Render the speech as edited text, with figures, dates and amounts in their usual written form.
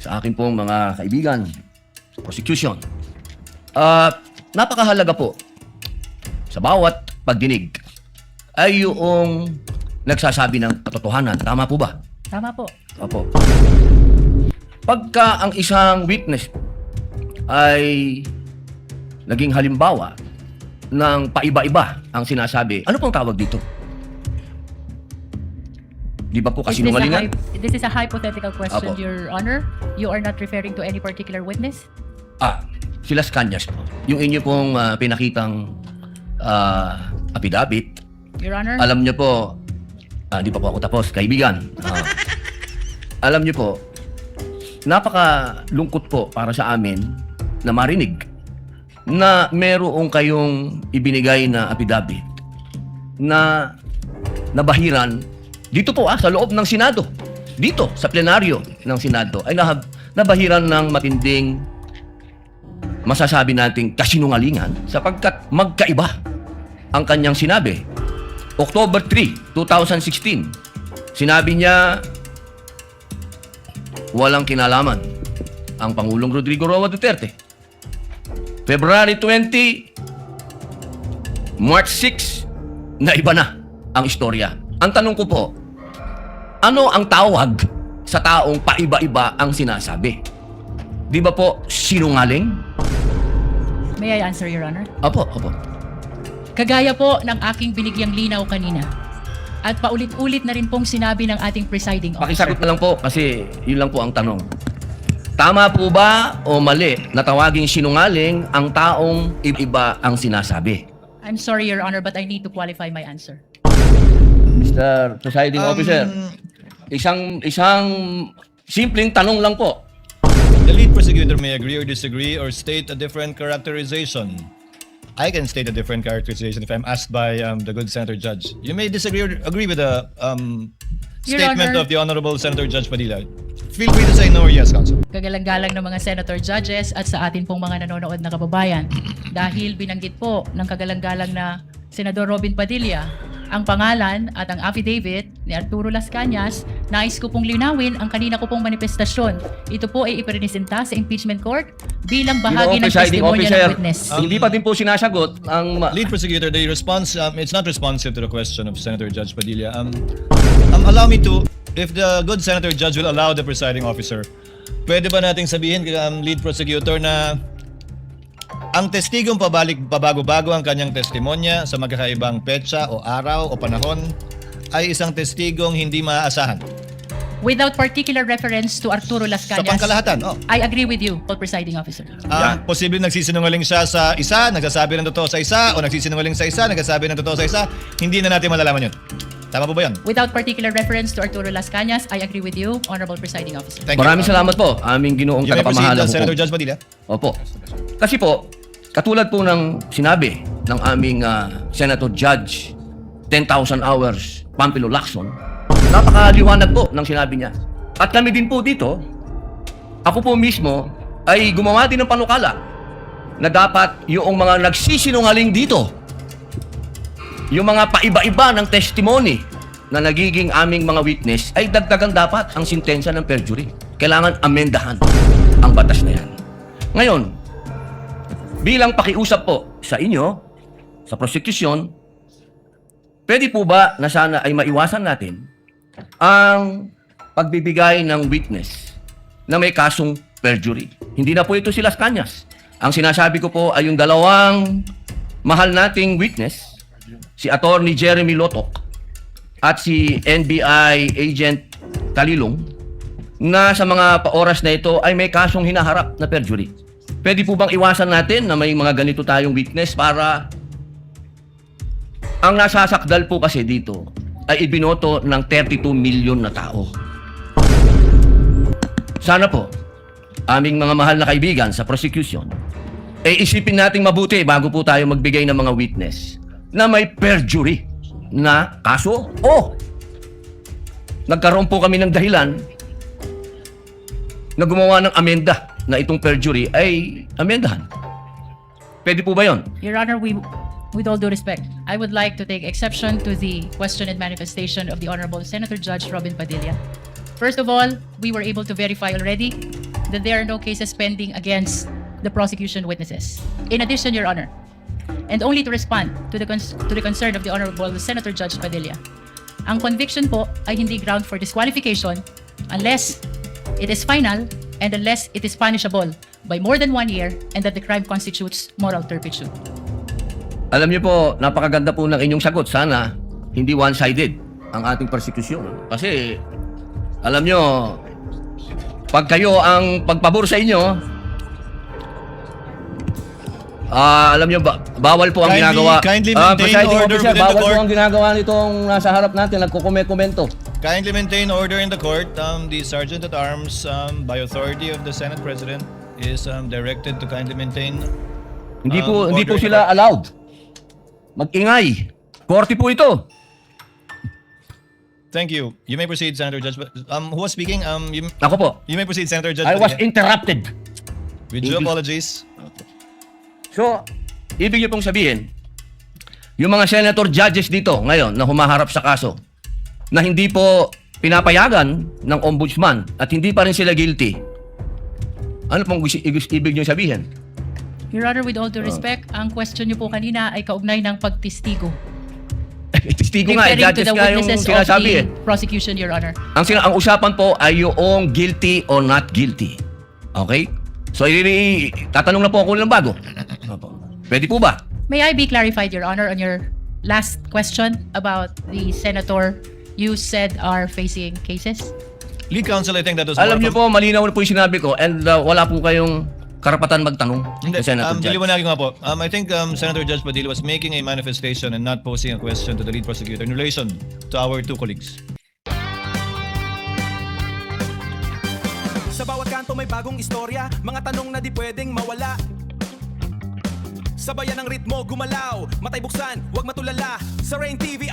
sa akin pong mga kaibigan, prosecution. Napakahalaga po sa bawat pagdinig ay yung nagsasabi ng katotohanan. Tama po ba? Tama po. Opo. Pagka ang isang witness ay naging halimbawa ng paiba-iba ang sinasabi, ano pong tawag dito? Di ba po kasinungalingan? This is a hypothetical question, Apo. Your Honor. You are not referring to any particular witness? Sila Scanias po. Yung inyo pong pinakitang affidavit, Your Honor? alam nyo po, di pa po ako tapos, kaibigan. Alam nyo po, napakalungkot po para sa amin na marinig na meron kayong ibinigay na affidavit na nabahiran dito po sa loob ng Senado. Dito, sa plenaryo ng Senado ay nabahiran ng matinding masasabi nating kasinungalingan sapagkat magkaiba ang kanyang sinabi. October 3, 2016, sinabi niya walang kinalaman ang Pangulong Rodrigo Roa Duterte. February 20, March 6, na iba na ang istorya. Ang tanong ko po, ano ang tawag sa taong paiba-iba ang sinasabi? Di ba po sinungaling? May I answer, Your Honor? Opo. Kagaya po ng aking binigyang linaw kanina at paulit-ulit na rin pong sinabi ng ating presiding officer. Pakisagot na lang po kasi yun lang po ang tanong. Tama po ba o mali na tawaging sinungaling ang taong iba ang sinasabi? I'm sorry, Your Honor, but I need to qualify my answer. Mr. Presiding Officer, isang simpleng tanong lang po. The lead prosecutor may agree or disagree or state a different characterization. I can state a different characterization if I'm asked by the good Senator Judge. You may disagree or agree with the Your statement Honor. of the Honorable Senator Judge Padilla. Feel free to say no or yes, Counsel. Kagalang-galang ng mga senator judges at sa atin pong mga nanonood na kababayan. Dahil binanggit po ng kagalang-galang na Senador Robin Padilla ang pangalan at ang affidavit ni Arturo Las Cañas, nais ko pong linawin ang kanina ko pong manifestasyon. Ito po ay ipresenta sa impeachment court bilang bahagi ng Presiding testimonya Officer, ng witness. hindi pa din po sinasagot ang... Lead prosecutor, the response, it's not responsive to the question of Senator Judge Padilla. Allow me to, if the good Senator Judge will allow the presiding officer, pwede ba nating sabihin, lead prosecutor, na ang testigong pabago-bago ang kanyang testimonya sa magkakaibang petsa o araw o panahon ay isang testigong hindi maaasahan. Without particular reference to Arturo Las Sa Cañas, pangkalahatan, I agree with you, presiding officer. Posibleng nagsisinungaling siya sa isa, nagsasabi ng totoo sa isa, o nagsisinungaling sa isa, nagsasabi ng totoo sa isa, hindi na natin malalaman yun. Tama po ba yun? Without particular reference to Arturo Las Cañas, I agree with you, honorable presiding officer. Thank you. Maraming salamat po, aming ginoong You may proceed, tagapamahala po. Senator Judge Padilla. Opo. Kasi po, katulad po ng sinabi ng aming Senator Judge 10,000 hours, Pampilo Lacson, napakaliwanag po ng sinabi niya. At kami din po dito, ako po mismo ay gumawa din ng panukala na dapat yung mga nagsisinungaling dito, yung mga paiba-iba ng testimony na nagiging aming mga witness ay dagdagan dapat ang sintensya ng perjury. Kailangan amendahan ang batas na yan. Ngayon, bilang pakiusap po sa inyo, sa prosecution, pwede po ba na sana ay maiwasan natin ang pagbibigay ng witness na may kasong perjury? Hindi na po ito si Las Cañas. Ang sinasabi ko po ay yung dalawang mahal nating witness, si Attorney Jeremy Lotok at si NBI Agent Talilong, na sa mga oras na ito ay may kasong hinaharap na perjury. Pwede po bang iwasan natin na may mga ganito tayong witness para ang nasasakdal po kasi dito ay ibinoto ng 32 million na tao. Sana po, aming mga mahal na kaibigan sa prosecution, isipin nating mabuti bago po tayo magbigay ng mga witness na may perjury na kaso o nagkaroon po kami ng dahilan na gumawa ng amenda na itong perjury ay amendahan. Pwede po ba yun? Your Honor, with all due respect, I would like to take exception to the question and manifestation of the Honorable Senator Judge Robin Padilla. First of all, we were able to verify already that there are no cases pending against the prosecution witnesses. In addition, Your Honor, and only to respond to the concern of the Honorable Senator Judge Padilla, ang conviction po ay hindi ground for disqualification unless it is final and unless it is punishable by more than 1 year and that the crime constitutes moral turpitude. Alam niyo po, napakaganda po ng inyong sagot. Sana hindi one-sided ang ating persecution. Kasi, alam niyo, pag kayo ang pagpabor sa inyo, alam niyo, bawal po ang Kindly- ginagawa. kindly maintain Presiding order officer, within the bawal po court. ang ginagawa nitong nasa harap natin, nagkukomento. Kindly maintain order in the court. The Sergeant at Arms, by authority of the Senate President, is directed to kindly maintain. Hindi po Order in the sila allowed. Mag-ingay. Korte po ito. Thank you. You may proceed, Senator Judge. Who was speaking? Ako po, You may proceed, Senator Judge. I was Padilla. interrupted. With due apologies. So, ibig niyo pong sabihin, yung mga senator judges dito ngayon na humaharap sa kaso, na hindi po pinapayagan ng ombudsman at hindi pa rin sila guilty, ano pong ibig niyo sabihin? Your Honor, with all due respect, ang question niyo po kanina ay kaugnay ng pagtistigo. Testigo nga, Referring to judges the nga yung witnesses of sinasabi the eh. prosecution, Your Honor. Ang usapan po ay yung guilty or not guilty. Okay? So, tatanong na po ako ng bago. Pwede po ba? May I be clarified, Your Honor, on your last question about the senator you said are facing cases? Lead counsel, I think that was Alam more niyo po, malinaw na po yung sinabi ko and wala po kayong karapatan magtanong Hindi, sa Senator Judge. diliwanagin ko nga po. I think Senator Judge Padilla was making a manifestation and not posing a question to the lead prosecutor in relation to our two colleagues. Sa bawat kanto may bagong istorya, mga tanong na di pwedeng mawala. Sabayan ng ritmo, gumalaw, matay buksan, huwag matulala. Sa Rain TV